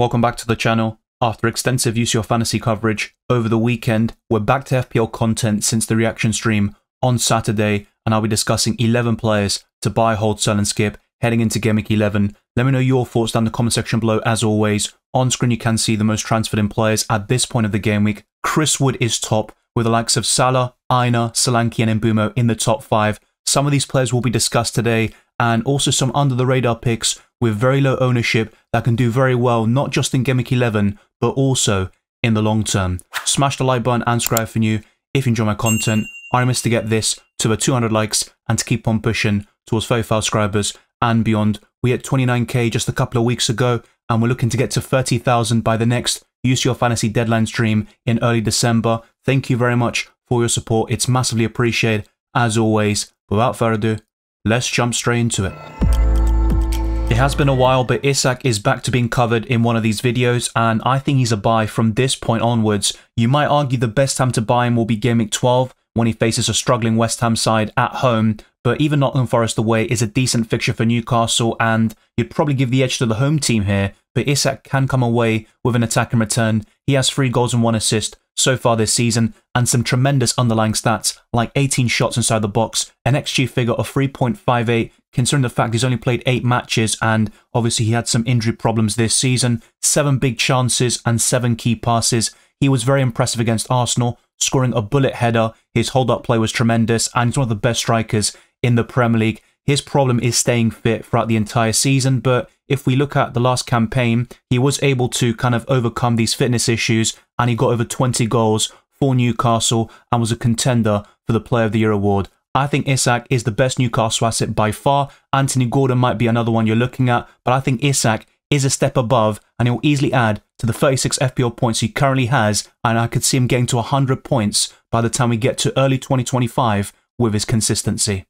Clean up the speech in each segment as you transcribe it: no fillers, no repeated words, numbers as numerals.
Welcome back to the channel. After extensive UCL fantasy coverage over the weekend, we're back to FPL content since the reaction stream on Saturday, and I'll be discussing 11 players to buy, hold, sell and skip heading into Game Week 11. Let me know your thoughts down in the comment section below. As always, on screen you can see the most transferred in players at this point of the game week. Chris Wood is top, with the likes of Salah, Aina, Solanke and Mbumo in the top 5. Some of these players will be discussed today, and also some under-the-radar picks with very low ownership that can do very well, not just in Game Week 11, but also in the long term. Smash the like button and subscribe if you're new. If you enjoy my content, I promise to get this to over 200 likes and to keep on pushing towards 35 subscribers and beyond. We hit 29k just a couple of weeks ago, and we're looking to get to 30,000 by the next UCL Fantasy deadline stream in early December. Thank you very much for your support. It's massively appreciated, as always. Without further ado, let's jump straight into it. It has been a while, but Isak is back to being covered in one of these videos, and I think he's a buy from this point onwards. You might argue the best time to buy him will be Game Week 12, when he faces a struggling West Ham side at home, but even Nottingham Forest away is a decent fixture for Newcastle, and you'd probably give the edge to the home team here, but Isak can come away with an attack in return. He has 3 goals and 1 assist so far this season, and some tremendous underlying stats like 18 shots inside the box, an XG figure of 3.58, considering the fact he's only played 8 matches, and obviously he had some injury problems this season. 7 big chances and 7 key passes. He was very impressive against Arsenal, scoring a bullet header. His hold-up play was tremendous, and he's one of the best strikers in the Premier League. His problem is staying fit throughout the entire season, but if we look at the last campaign, he was able to kind of overcome these fitness issues, and he got over 20 goals for Newcastle and was a contender for the Player of the Year award. I think Isak is the best Newcastle asset by far. Anthony Gordon might be another one you're looking at, but I think Isak is a step above, and he will easily add to the 36 FPL points he currently has, and I could see him getting to 100 points by the time we get to early 2025 with his consistency.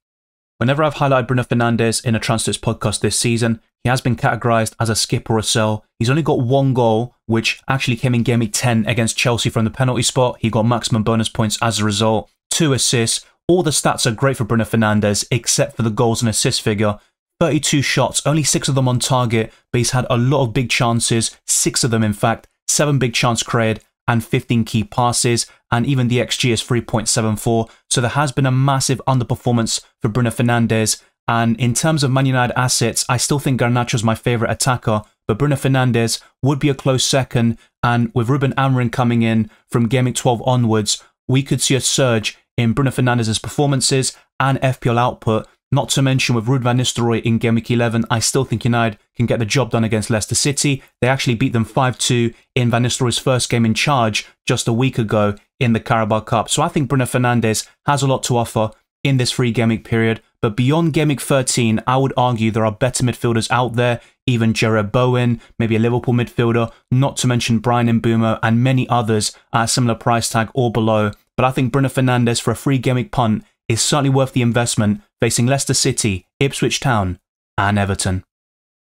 Whenever I've highlighted Bruno Fernandes in a Transfers podcast this season, he has been categorised as a skip or a sell. He's only got 1 goal, which actually came in Game Week 10 against Chelsea from the penalty spot. He got maximum bonus points as a result. 2 assists. All the stats are great for Bruno Fernandes, except for the goals and assist figure. 32 shots, only 6 of them on target, but he's had a lot of big chances, 6 of them in fact, 7 big chance created, and 15 key passes, and even the XG is 3.74, so there has been a massive underperformance for Bruno Fernandes. And in terms of Man United assets, I still think Garnacho is my favourite attacker, but Bruno Fernandes would be a close second, and with Ruben Amorim coming in from Game Week 12 onwards, we could see a surge in Bruno Fernandes' performances and FPL output. Not to mention with Ruud van Nistelrooy in Game Week 11, I still think United can get the job done against Leicester City. They actually beat them 5-2 in Van Nistelrooy's first game in charge just a week ago in the Carabao Cup. So I think Bruno Fernandes has a lot to offer in this free Game Week period. But beyond Game Week 13, I would argue there are better midfielders out there, even Jared Bowen, maybe a Liverpool midfielder, not to mention Brian Mbumo and many others at a similar price tag or below. But I think Bruno Fernandes for a free Game Week punt is certainly worth the investment, facing Leicester City, Ipswich Town and Everton.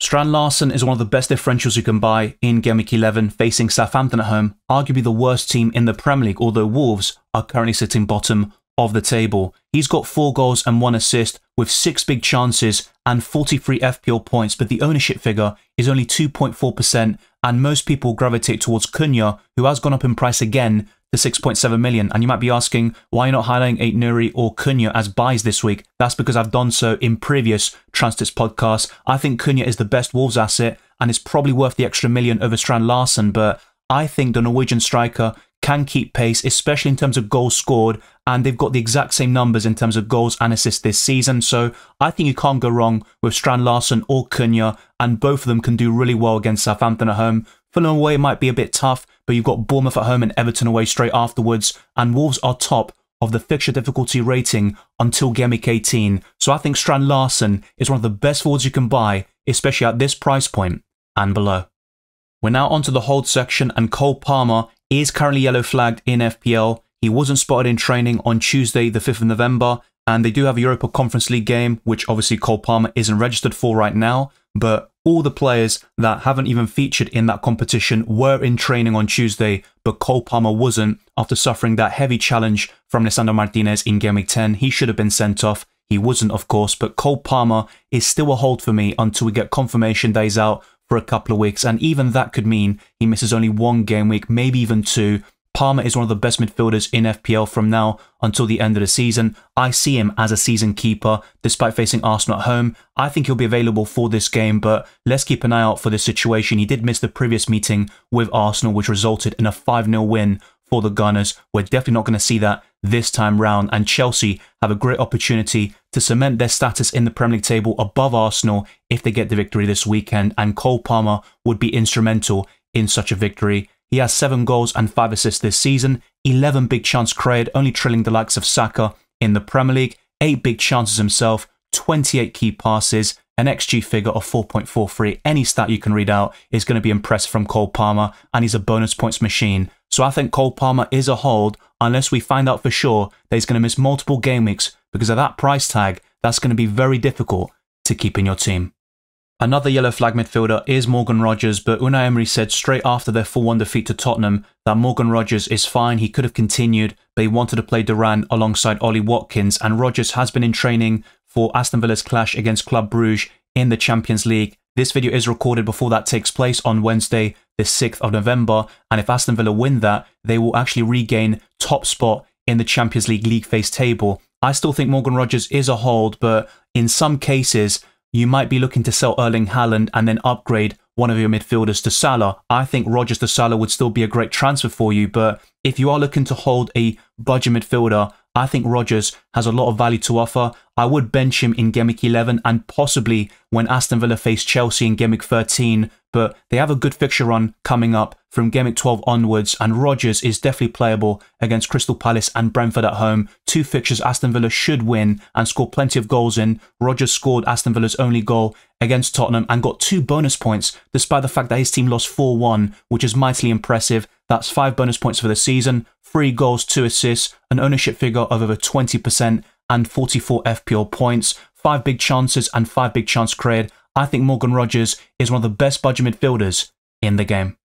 Strand Larsen is one of the best differentials you can buy in Game Week 11, facing Southampton at home, arguably the worst team in the Premier League, although Wolves are currently sitting bottom of the table. He's got 4 goals and 1 assist with 6 big chances and 43 FPL points, but the ownership figure is only 2.4%, and most people gravitate towards Cunha, who has gone up in price again to 6.7 million. And you might be asking why you're not highlighting Aït-Nouri or Cunha as buys this week. That's because I've done so in previous Transfers podcasts. I think Cunha is the best Wolves asset and is probably worth the extra million over Strand Larsen, but I think the Norwegian striker can keep pace, especially in terms of goals scored, and they've got the exact same numbers in terms of goals and assists this season. So I think you can't go wrong with Strand Larsen or Cunha, and both of them can do really well against Southampton at home. Fulham away might be a bit tough, but you've got Bournemouth at home and Everton away straight afterwards, and Wolves are top of the fixture difficulty rating until Game Week 18. So I think Strand Larsen is one of the best forwards you can buy, especially at this price point and below. We're now onto the hold section, and Cole Palmer is currently yellow flagged in FPL. He wasn't spotted in training on Tuesday the 5th of November, and they do have a Europa Conference League game, which obviously Cole Palmer isn't registered for right now, but all the players that haven't even featured in that competition were in training on Tuesday, but Cole Palmer wasn't after suffering that heavy challenge from Lisandro Martinez in Game Week 10. He should have been sent off. He wasn't, of course, but Cole Palmer is still a hold for me until we get confirmation that he's out for a couple of weeks, and even that could mean he misses only one game week, maybe even two. Palmer is one of the best midfielders in FPL from now until the end of the season. I see him as a season keeper, despite facing Arsenal at home. I think he'll be available for this game, but let's keep an eye out for this situation. He did miss the previous meeting with Arsenal, which resulted in a 5-0 win for the Gunners. We're definitely not going to see that this time round, and Chelsea have a great opportunity to cement their status in the Premier League table above Arsenal if they get the victory this weekend, and Cole Palmer would be instrumental in such a victory. He has 7 goals and 5 assists this season, 11 big chance created, only trailing the likes of Saka in the Premier League, 8 big chances himself, 28 key passes, an XG figure of 4.43. Any stat you can read out is going to be impressive from Cole Palmer, and he's a bonus points machine. So I think Cole Palmer is a hold unless we find out for sure that he's going to miss multiple game weeks, because of that price tag, that's going to be very difficult to keep in your team. Another yellow flag midfielder is Morgan Rogers, but Unai Emery said straight after their 4-1 defeat to Tottenham that Morgan Rogers is fine, he could have continued, but he wanted to play Duran alongside Ollie Watkins, and Rogers has been in training for Aston Villa's clash against Club Brugge in the Champions League. This video is recorded before that takes place on Wednesday, the 6th of November, and if Aston Villa win that, they will actually regain top spot in the Champions League phase table. I still think Morgan Rogers is a hold, but in some cases, you might be looking to sell Erling Haaland and then upgrade one of your midfielders to Salah. I think Rogers to Salah would still be a great transfer for you, but if you are looking to hold a budget midfielder, I think Rogers has a lot of value to offer. I would bench him in Game Week 11 and possibly when Aston Villa face Chelsea in Game Week 13, but they have a good fixture run coming up from Game Week 12 onwards, and Rogers is definitely playable against Crystal Palace and Brentford at home. 2 fixtures Aston Villa should win and score plenty of goals in. Rogers scored Aston Villa's only goal against Tottenham and got 2 bonus points despite the fact that his team lost 4-1, which is mightily impressive. That's 5 bonus points for the season, 3 goals, 2 assists, an ownership figure of over 20% and 44 FPL points, 5 big chances and 5 big chance created. I think Morgan Rogers is one of the best budget midfielders in the game.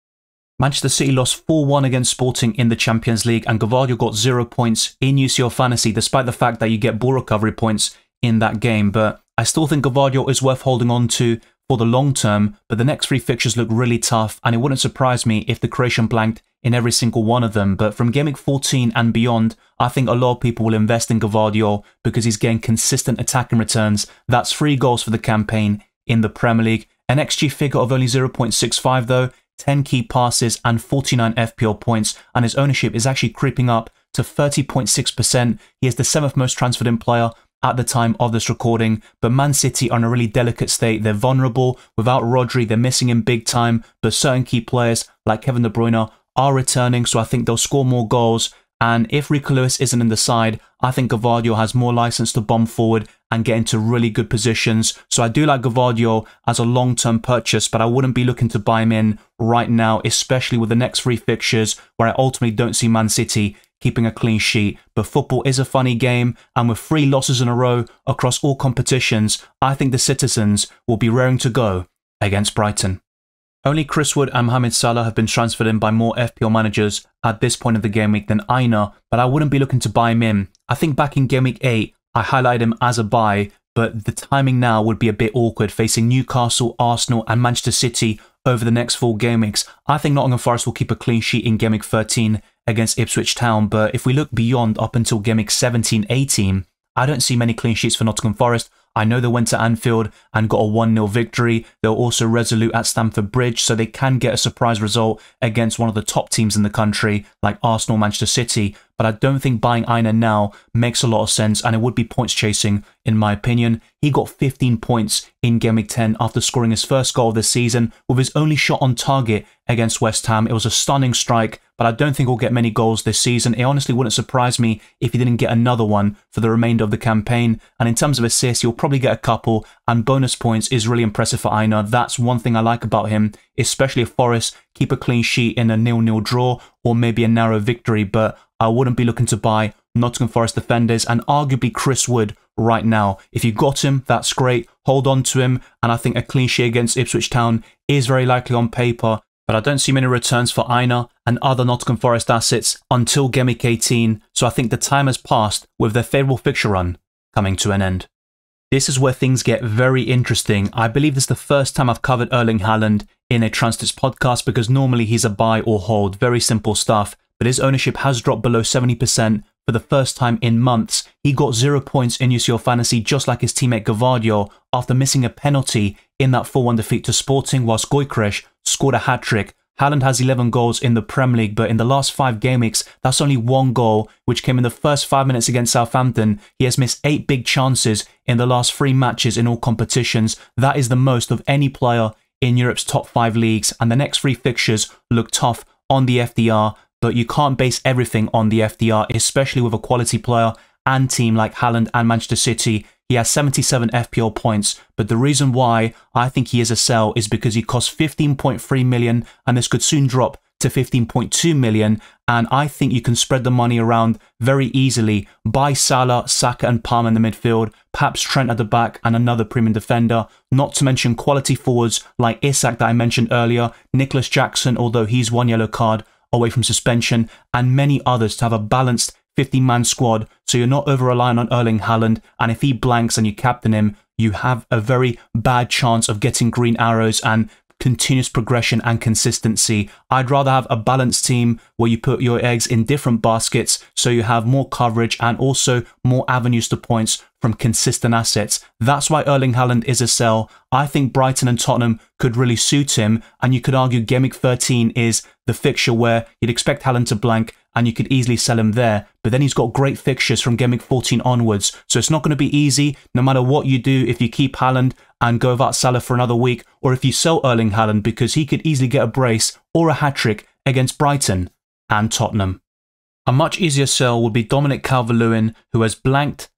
Manchester City lost 4-1 against Sporting in the Champions League, and Gavardio got 0 points in UCL Fantasy despite the fact that you get ball recovery points in that game, but I still think Gavardio is worth holding on to for the long term, but the next 3 fixtures look really tough, and it wouldn't surprise me if the Croatian blanked in every single one of them. But from Game Week 14 and beyond, I think a lot of people will invest in Gavardio because he's getting consistent attacking returns. That's 3 goals for the campaign in the Premier League. An XG figure of only 0.65 though, 10 key passes and 49 FPL points, and his ownership is actually creeping up to 30.6%. He is the 7th most transferred in player at the time of this recording, but Man City are in a really delicate state. They're vulnerable. Without Rodri, they're missing him big time, but certain key players like Kevin De Bruyne are returning, so I think they'll score more goals. And if Rico Lewis isn't in the side, I think Gavardio has more license to bomb forward and get into really good positions. So I do like Gavardio as a long-term purchase, but I wouldn't be looking to buy him in right now, especially with the next 3 fixtures where I ultimately don't see Man City keeping a clean sheet. But football is a funny game, and with 3 losses in a row across all competitions, I think the citizens will be raring to go against Brighton. Only Chris Wood and Mohamed Salah have been transferred in by more FPL managers at this point of the game week than Aina, but I wouldn't be looking to buy him in. I think back in Game Week 8, I highlighted him as a buy, but the timing now would be a bit awkward facing Newcastle, Arsenal and Manchester City over the next 4 game weeks. I think Nottingham Forest will keep a clean sheet in Game Week 13 against Ipswich Town, but if we look beyond up until Game Week 17-18, I don't see many clean sheets for Nottingham Forest. I know they went to Anfield and got a 1-0 victory. They were also resolute at Stamford Bridge, so they can get a surprise result against one of the top teams in the country, like Arsenal, Manchester City. But I don't think buying Aina now makes a lot of sense, and it would be points chasing, in my opinion. He got 15 points in Game Week 10 after scoring his first goal of the season with his only shot on target against West Ham. It was a stunning strike, but I don't think he'll get many goals this season. It honestly wouldn't surprise me if he didn't get another one for the remainder of the campaign. And in terms of assists, he'll probably get a couple, and bonus points is really impressive for Aina. That's one thing I like about him, especially if Forest keep a clean sheet in a 0-0 draw or maybe a narrow victory. But I wouldn't be looking to buy Nottingham Forest defenders and arguably Chris Wood right now. If you got him, that's great. Hold on to him, and I think a clean sheet against Ipswich Town is very likely on paper. But I don't see many returns for Aina and other Nottingham Forest assets until Game Week 18, so I think the time has passed with their favourable fixture run coming to an end. This is where things get very interesting. I believe this is the first time I've covered Erling Haaland in a Transits podcast because normally he's a buy or hold. Very simple stuff. But his ownership has dropped below 70% for the first time in months. He got 0 points in UCL Fantasy just like his teammate Gavadio after missing a penalty in that 4-1 defeat to Sporting, whilst Gyökeres scored a hat-trick. Haaland has 11 goals in the Premier League, but in the last 5 game weeks, that's only 1 goal, which came in the first 5 minutes against Southampton. He has missed 8 big chances in the last 3 matches in all competitions. That is the most of any player in Europe's top 5 leagues, and the next 3 fixtures look tough on the FDR, but you can't base everything on the FDR, especially with a quality player and team like Haaland and Manchester City. He has 77 FPL points, but the reason why I think he is a sell is because he costs 15.3 million, and this could soon drop to 15.2 million, and I think you can spread the money around very easily. Buy Salah, Saka and Palmer in the midfield, perhaps Trent at the back and another premium defender, not to mention quality forwards like Isak that I mentioned earlier, Nicholas Jackson, although he's 1 yellow card away from suspension, and many others to have a balanced 50-man squad, so you're not over-reliant on Erling Haaland, and if he blanks and you captain him, you have a very bad chance of getting green arrows and continuous progression and consistency. I'd rather have a balanced team where you put your eggs in different baskets so you have more coverage and also more avenues to points from consistent assets. That's why Erling Haaland is a sell. I think Brighton and Tottenham could really suit him, and you could argue Gameweek 13 is the fixture where you'd expect Haaland to blank and you could easily sell him there. But then he's got great fixtures from Gameweek 14 onwards, so it's not going to be easy no matter what you do if you keep Haaland and go without Salah for another week, or if you sell Erling Haaland, because he could easily get a brace or a hat-trick against Brighton and Tottenham. A much easier sell would be Dominic Calvert-Lewin, who has blanked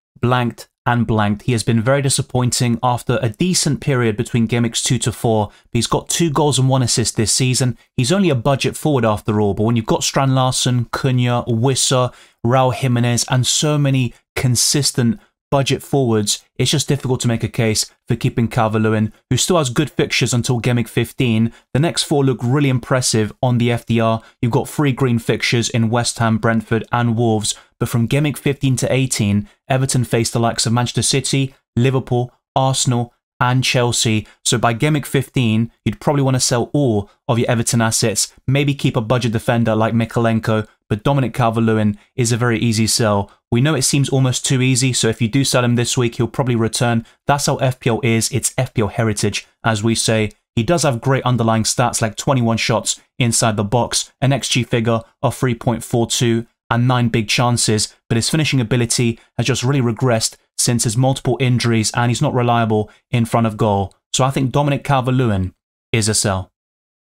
and blanked. He has been very disappointing after a decent period between game weeks 2 to 4. But he's got 2 goals and 1 assist this season. He's only a budget forward after all, but when you've got Strand Larsen, Cunha, Wissa, Raul Jimenez, and so many consistent budget forwards, it's just difficult to make a case for keeping Calvert-Lewin, who still has good fixtures until Game Week 15. The next 4 look really impressive on the FDR. You've got 3 green fixtures in West Ham, Brentford and Wolves, but from Game Week 15 to 18, Everton faced the likes of Manchester City, Liverpool, Arsenal and Chelsea. So by Game Week 15, you'd probably want to sell all of your Everton assets, maybe keep a budget defender like Mykolenko, but Dominic Calvert-Lewin is a very easy sell. We know it seems almost too easy, so if you do sell him this week, he'll probably return. That's how FPL is. It's FPL heritage, as we say. He does have great underlying stats like 21 shots inside the box, an XG figure of 3.42 and 9 big chances, but his finishing ability has just really regressed since his multiple injuries, and he's not reliable in front of goal. So I think Dominic Calvert-Lewin is a sell.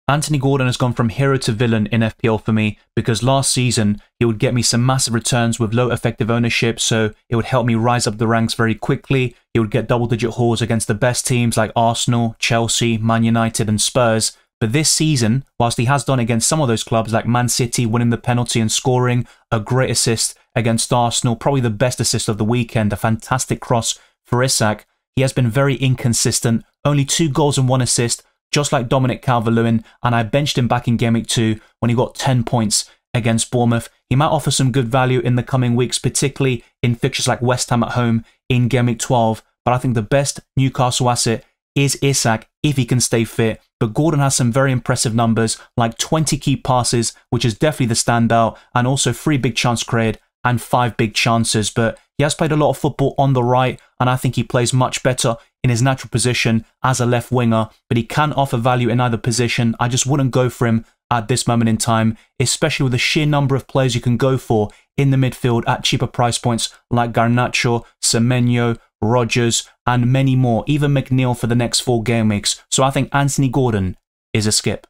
Anthony Gordon has gone from hero to villain in FPL for me, because last season he would get me some massive returns with low effective ownership, so it would help me rise up the ranks very quickly. He would get double-digit hauls against the best teams like Arsenal, Chelsea, Man United and Spurs. But this season, whilst he has done against some of those clubs like Man City, winning the penalty and scoring, a great assist against Arsenal, probably the best assist of the weekend, a fantastic cross for Isak, he has been very inconsistent, only 2 goals and 1 assist, just like Dominic Calvert-Lewin, and I benched him back in Game Week 2 when he got 10 points against Bournemouth. He might offer some good value in the coming weeks, particularly in fixtures like West Ham at home in Game Week 12, but I think the best Newcastle asset is Isak if he can stay fit. But Gordon has some very impressive numbers, like 20 key passes, which is definitely the standout, and also 3 big chance created and 5 big chances. But he has played a lot of football on the right, and I think he plays much better in his natural position as a left winger, but he can offer value in either position. I just wouldn't go for him at this moment in time, especially with the sheer number of players you can go for in the midfield at cheaper price points like Garnacho, Semenyo, Rodgers, and many more, even McNeil for the next 4 game weeks. So I think Anthony Gordon is a skip.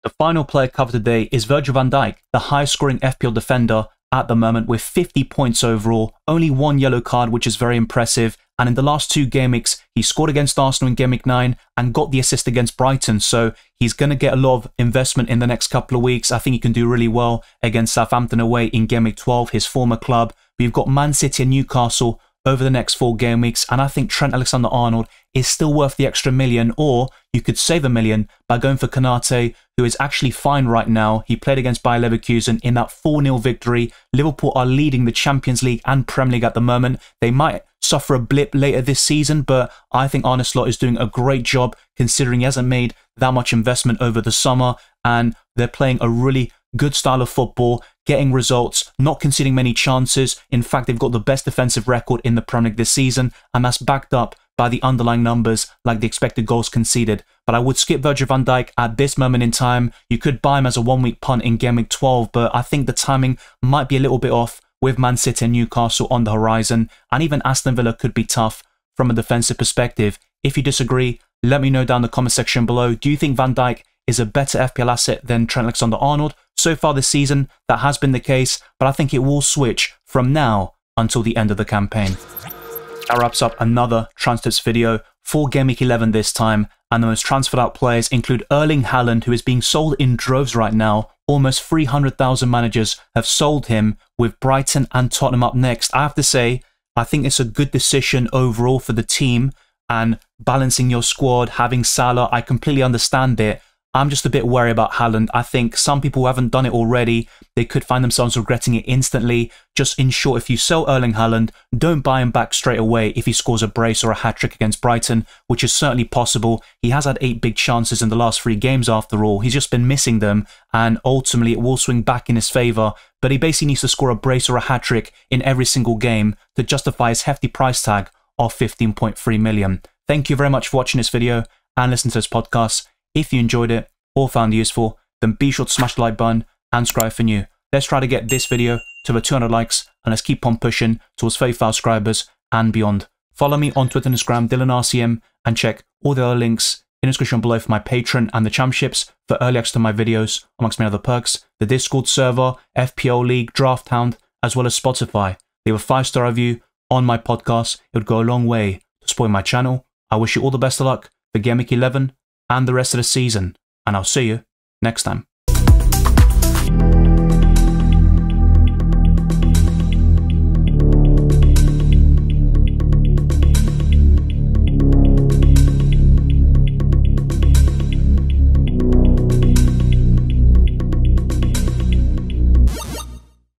The final player covered today is Virgil van Dijk, the highest scoring FPL defender at the moment with 50 points overall, only 1 yellow card, which is very impressive. And in the last 2 game weeks, he scored against Arsenal in Game Week 9 and got the assist against Brighton. So he's going to get a lot of investment in the next couple of weeks. I think he can do really well against Southampton away in Game Week 12, his former club. We've got Man City and Newcastle over the next 4 game weeks, and I think Trent Alexander-Arnold is still worth the extra million, or you could save $1 million by going for Konate, who is actually fine right now. He played against Bayer Leverkusen in that 4-0 victory. Liverpool are leading the Champions League and Premier League at the moment. They might suffer a blip later this season, but I think Arne Slot is doing a great job considering he hasn't made that much investment over the summer, and they're playing a really good style of football, getting results, not conceding many chances. In fact, they've got the best defensive record in the Premier League this season, and that's backed up by the underlying numbers like the expected goals conceded. But I would skip Virgil van Dijk at this moment in time. You could buy him as a 1-week punt in Game Week 12, but I think the timing might be a little bit off with Man City and Newcastle on the horizon, and even Aston Villa could be tough from a defensive perspective. If you disagree, let me know down in the comment section below. Do you think Van Dijk is a better FPL asset than Trent Alexander-Arnold? So far this season, that has been the case, but I think it will switch from now until the end of the campaign. That wraps up another transfers video for Game Week 11 this time, and the most transferred out players include Erling Haaland, who is being sold in droves right now. Almost 300,000 managers have sold him, with Brighton and Tottenham up next. I have to say, I think it's a good decision overall for the team, and balancing your squad, having Salah, I completely understand it. I'm just a bit worried about Haaland. I think some people who haven't done it already, they could find themselves regretting it instantly. Just in short, if you sell Erling Haaland, don't buy him back straight away if he scores a brace or a hat-trick against Brighton, which is certainly possible. He has had 8 big chances in the last 3 games after all. He's just been missing them, and ultimately it will swing back in his favour. But he basically needs to score a brace or a hat-trick in every single game to justify his hefty price tag of 15.3 million. Thank you very much for watching this video and listening to this podcast. If you enjoyed it or found it useful, then be sure to smash the like button and subscribe for new. Let's try to get this video to over 200 likes, and let's keep on pushing towards 35 subscribers and beyond. Follow me on Twitter and Instagram, DylanRCM, and check all the other links in the description below for my Patreon and the championships for early access to my videos, amongst many other perks, the Discord server, FPL League, Draft Hound, as well as Spotify. Leave a 5-star review on my podcast. It would go a long way to support my channel. I wish you all the best of luck for Game Week 11 and the rest of the season, and I'll see you next time.